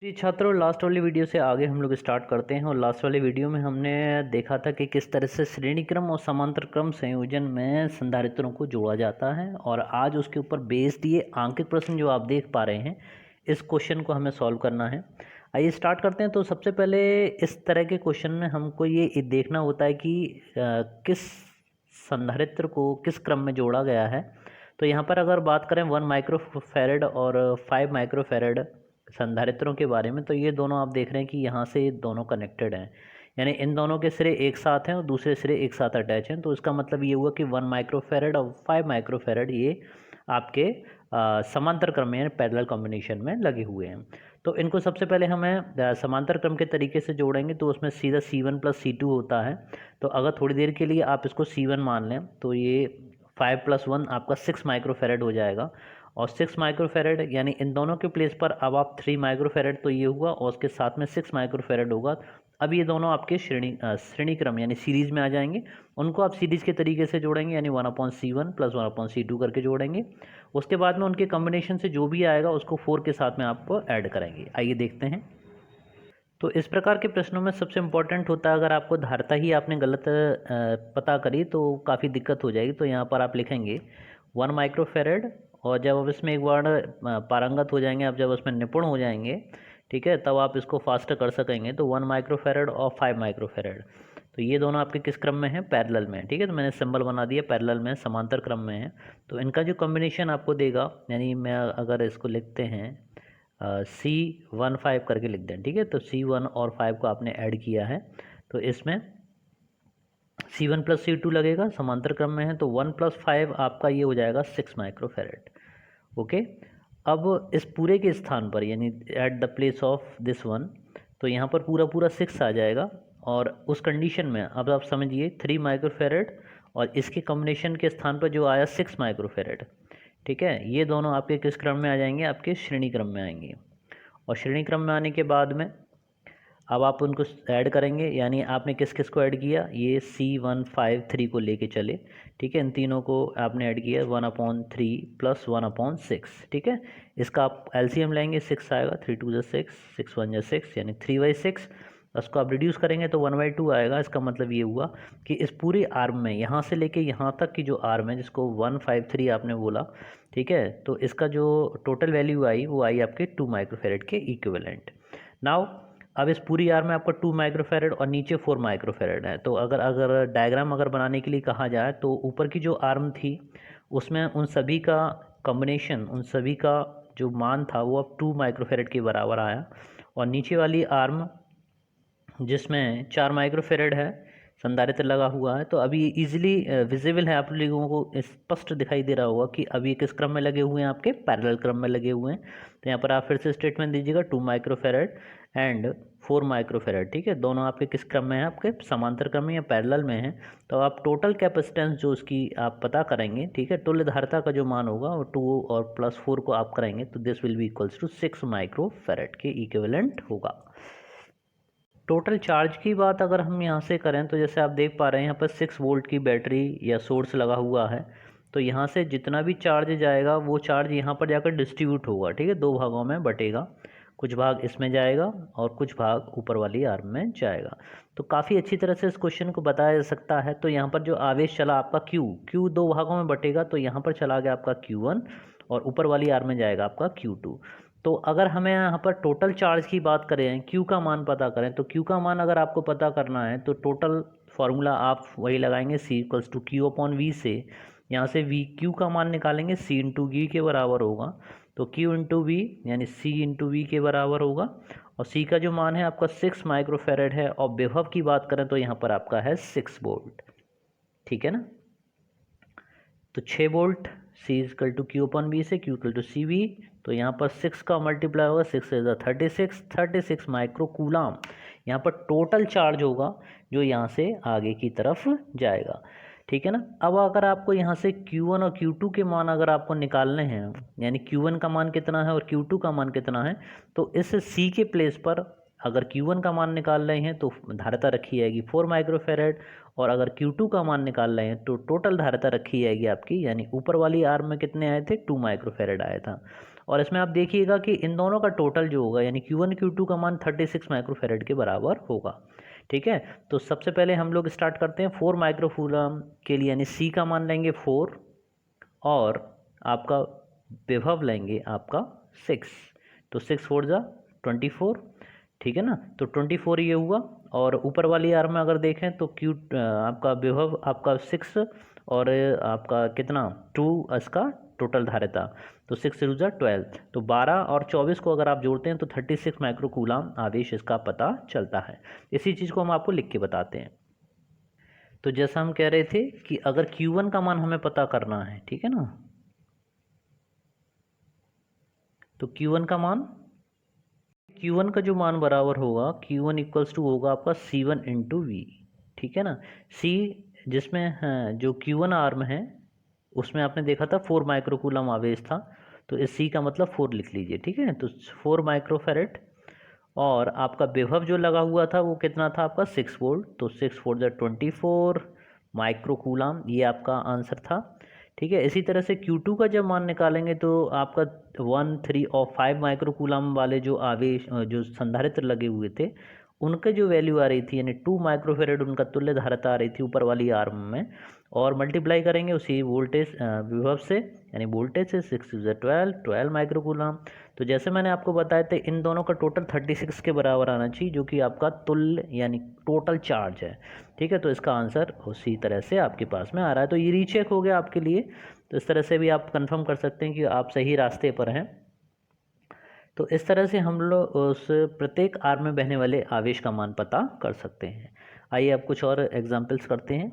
जी छात्रों, लास्ट वाली वीडियो से आगे हम लोग स्टार्ट करते हैं। और लास्ट वाले वीडियो में हमने देखा था कि किस तरह से श्रेणी क्रम और समांतर क्रम संयोजन में संधारित्रों को जोड़ा जाता है। और आज उसके ऊपर बेस्ड ये आंकिक प्रश्न जो आप देख पा रहे हैं, इस क्वेश्चन को हमें सॉल्व करना है। आइए स्टार्ट करते हैं। तो सबसे पहले इस तरह के क्वेश्चन में हमको ये देखना होता है कि किस संधारित्र को किस क्रम में जोड़ा गया है। तो यहाँ पर अगर बात करें 1 माइक्रोफैरड और 5 माइक्रोफैरड संधारित्रों के बारे में, तो ये दोनों आप देख रहे हैं कि यहाँ से ये दोनों कनेक्टेड हैं, यानी इन दोनों के सिरे एक साथ हैं और दूसरे सिरे एक साथ अटैच हैं। तो इसका मतलब ये हुआ कि 1 माइक्रोफैरड और 5 माइक्रोफैरड ये आपके समांतर क्रम में पैरेलल कॉम्बिनेशन में लगे हुए हैं। तो इनको सबसे पहले हमें समांतर क्रम के तरीके से जोड़ेंगे, तो उसमें सीधा C1 + C2 होता है। तो अगर थोड़ी देर के लिए आप इसको C1 मान लें, तो ये 5 + 1 आपका 6 माइक्रोफैरड हो जाएगा। और 6 माइक्रोफैरड यानी इन दोनों के प्लेस पर अब आप 3 माइक्रोफैरड तो ये हुआ और उसके साथ में 6 माइक्रोफैरड होगा। अब ये दोनों आपके श्रेणी क्रम यानी सीरीज़ में आ जाएंगे। उनको आप सीरीज़ के तरीके से जोड़ेंगे, यानी 1/C1 + 1/C2 करके जोड़ेंगे। उसके बाद में उनके कॉम्बिनेशन से जो भी आएगा उसको 4 के साथ में आपको ऐड करेंगे। आइए देखते हैं। तो इस प्रकार के प्रश्नों में सबसे इम्पोर्टेंट होता है, अगर आपको धारता ही आपने गलत पता करी तो काफ़ी दिक्कत हो जाएगी। तो यहाँ पर आप लिखेंगे 1 माइक्रोफैरड, और जब आप इसमें एक बार पारंगत हो जाएंगे, आप जब उसमें निपुण हो जाएंगे, ठीक है, तब आप इसको फास्ट कर सकेंगे। तो 1 माइक्रोफैरड और 5 माइक्रोफैरड, तो ये दोनों आपके किस क्रम में हैं? पैरेलल में, ठीक है। तो मैंने सिंबल बना दिया, पैरेलल में, समांतर क्रम में है। तो इनका जो कॉम्बिनेशन आपको देगा, यानी मैं अगर इसको लिखते हैं C15 करके लिख दें, ठीक है। तो C1 और 5 को आपने ऐड किया है, तो इसमें C1 + C2 लगेगा, समांतर क्रम में है। तो 1 + 5 आपका ये हो जाएगा 6 माइक्रोफैरड। ओके। अब इस पूरे के स्थान पर, यानी at the place of this one, तो यहाँ पर पूरा पूरा 6 आ जाएगा। और उस कंडीशन में अब आप समझिए 3 माइक्रोफैरड और इसके कॉम्बिनेशन के स्थान पर जो आया 6 माइक्रोफैरड, ठीक है, ये दोनों आपके किस क्रम में आ जाएंगे? आपके श्रेणी क्रम में आएंगे। और श्रेणी क्रम में आने के बाद में अब आप उनको ऐड करेंगे, यानी आपने किस किस को ऐड किया? ये C1 5 3 को लेके चले, ठीक है। इन तीनों को आपने ऐड किया 1/3 + 1/6, ठीक है। इसका आप LCM लेंगे, 6 आएगा, 3 2 = 6, 6 1 = 6, यानी 3/6। उसको आप रिड्यूस करेंगे तो 1/2 आएगा। इसका मतलब ये हुआ कि इस पूरी आर्म में, यहाँ से लेके यहाँ तक की जो आर्म है, जिसको 153 आपने बोला, ठीक है, तो इसका जो टोटल वैल्यू आई वो आई आपके 2 माइक्रोफैरड के इक्विवेलेंट। नाउ अब इस पूरी आर्म में आपका 2 माइक्रोफैरड और नीचे 4 माइक्रोफैरड है। तो अगर अगर डायग्राम अगर बनाने के लिए कहा जाए, तो ऊपर की जो आर्म थी उसमें उन सभी का कॉम्बिनेशन, उन सभी का जो मान था वो अब 2 माइक्रोफैरड के बराबर आया। और नीचे वाली आर्म जिसमें 4 माइक्रोफैरड है, संधारित्र लगा हुआ है, तो अभी इजीली विजिबल है, आप लोगों को स्पष्ट दिखाई दे रहा होगा कि अभी किस क्रम में लगे हुए हैं? आपके पैरेलल क्रम में लगे हुए हैं। तो यहाँ पर आप फिर से स्टेटमेंट दीजिएगा 2 माइक्रोफैरड एंड 4 माइक्रोफैरड, ठीक है। दोनों आपके किस क्रम में हैं? आपके समांतर क्रम में या पैरेलल में हैं। तो आप टोटल कैपेसिटेंस जो उसकी आप पता करेंगे, ठीक है, तुल्य धारिता का जो मान होगा वो 2 और +4 को आप करेंगे, तो this will be equals to 6 microfarad के इक्विवेलेंट होगा। टोटल चार्ज की बात अगर हम यहाँ से करें, तो जैसे आप देख पा रहे हैं यहाँ पर 6 वोल्ट की बैटरी या सोर्स लगा हुआ है। तो यहाँ से जितना भी चार्ज जाएगा वो चार्ज यहाँ पर जाकर डिस्ट्रीब्यूट होगा, ठीक है, 2 भागों में बटेगा। कुछ भाग इसमें जाएगा और कुछ भाग ऊपर वाली आर्म में जाएगा। तो काफ़ी अच्छी तरह से इस क्वेश्चन को बताया जा सकता है। तो यहाँ पर जो आवेश चला आपका Q 2 भागों में बटेगा, तो यहाँ पर चला गया आपका Q1 और ऊपर वाली आर्म में जाएगा आपका Q2। तो अगर हमें यहाँ पर टोटल चार्ज की बात करें, Q का मान पता करें, तो Q का मान अगर आपको पता करना है तो टोटल फार्मूला आप वही लगाएंगे, C = Q/V से। यहाँ से Q का मान निकालेंगे, C × V के बराबर होगा। तो Q × V यानी C × V के बराबर होगा। और C का जो मान है आपका 6 माइक्रोफैरड है। और विभव की बात करें तो यहाँ पर आपका है 6 वोल्ट, ठीक है ना। तो 6 वोल्ट, C = Q/V से, Q = CV। तो यहाँ पर 6 का मल्टीप्लाई होगा, 6 × 36 माइक्रो कूलाम यहाँ पर टोटल चार्ज होगा जो यहाँ से आगे की तरफ जाएगा, ठीक है ना। अब अगर आपको यहाँ से Q1 और Q2 के मान अगर आपको निकालने हैं, यानी Q1 का मान कितना है और Q2 का मान कितना है, तो इस C के प्लेस पर अगर Q1 का मान निकाल रहे हैं तो धारिता रखी जाएगी 4 माइक्रोफैरड। और अगर Q2 का मान निकाल रहे हैं तो टोटल धारिता रखी जाएगी आपकी, यानी ऊपर वाली आर्म में कितने आए थे? 2 माइक्रोफैरड आया था। और इसमें आप देखिएगा कि इन दोनों का टोटल जो होगा यानी Q1 Q2 का मान 36 माइक्रोफेरेड के बराबर होगा। ठीक है, तो सबसे पहले हम लोग स्टार्ट करते हैं 4 माइक्रोकूलम के लिए, यानी C का मान लेंगे 4 और आपका विभव लेंगे आपका 6, तो 6 4 जा 24। ठीक है ना, तो 24 ये हुआ। और ऊपर वाली आर में अगर देखें तो आपका विभव आपका 6 और आपका कितना 2 इसका टोटल धारिता, तो 6 × 12, तो 12 और 24 को अगर आप जोड़ते हैं तो 36 माइक्रोकूलम आवेश इसका पता चलता है। इसी चीज़ को हम आपको लिख के बताते हैं। तो जैसा हम कह रहे थे कि अगर Q1 का मान हमें पता करना है, ठीक है ना, तो Q1 का मान, Q1 का जो मान बराबर होगा Q1 इक्वल्स टू होगा आपका C1 × V। ठीक है ना, C जिसमें जो Q1 आर्म है उसमें आपने देखा था 4 माइक्रोकूलम आवेश था, तो इस C का मतलब 4 लिख लीजिए। ठीक है, तो 4 माइक्रोफेरेड और आपका विभव जो लगा हुआ था वो कितना था आपका 6 वोल्ट, तो 6 4 जा 24 माइक्रोकूलम, ये आपका आंसर था। ठीक है, इसी तरह से Q2 का जब मान निकालेंगे तो आपका 1 3 और 5 माइक्रोकूलम वाले जो आवेश जो संधारित्र लगे हुए थे उनके जो वैल्यू आ रही थी यानी 2 माइक्रोफेरेड उनका तुल्य धारिता आ रही थी ऊपर वाली आर्म में, और मल्टीप्लाई करेंगे उसी वोल्टेज विभव से, यानी वोल्टेज से 6 × 12 माइक्रोकूलम। तो जैसे मैंने आपको बताया था इन दोनों का टोटल 36 के बराबर आना चाहिए, जो कि आपका तुल्य यानी टोटल चार्ज है। ठीक है, तो इसका आंसर उसी तरह से आपके पास में आ रहा है, तो ये रीचेक हो गया आपके लिए। तो इस तरह से भी आप कंफर्म कर सकते हैं कि आप सही रास्ते पर हैं। तो इस तरह से हम लोग उस प्रत्येक आर्म में बहने वाले आवेश का मान पता कर सकते हैं। आइए अब कुछ और एग्जाम्पल्स करते हैं।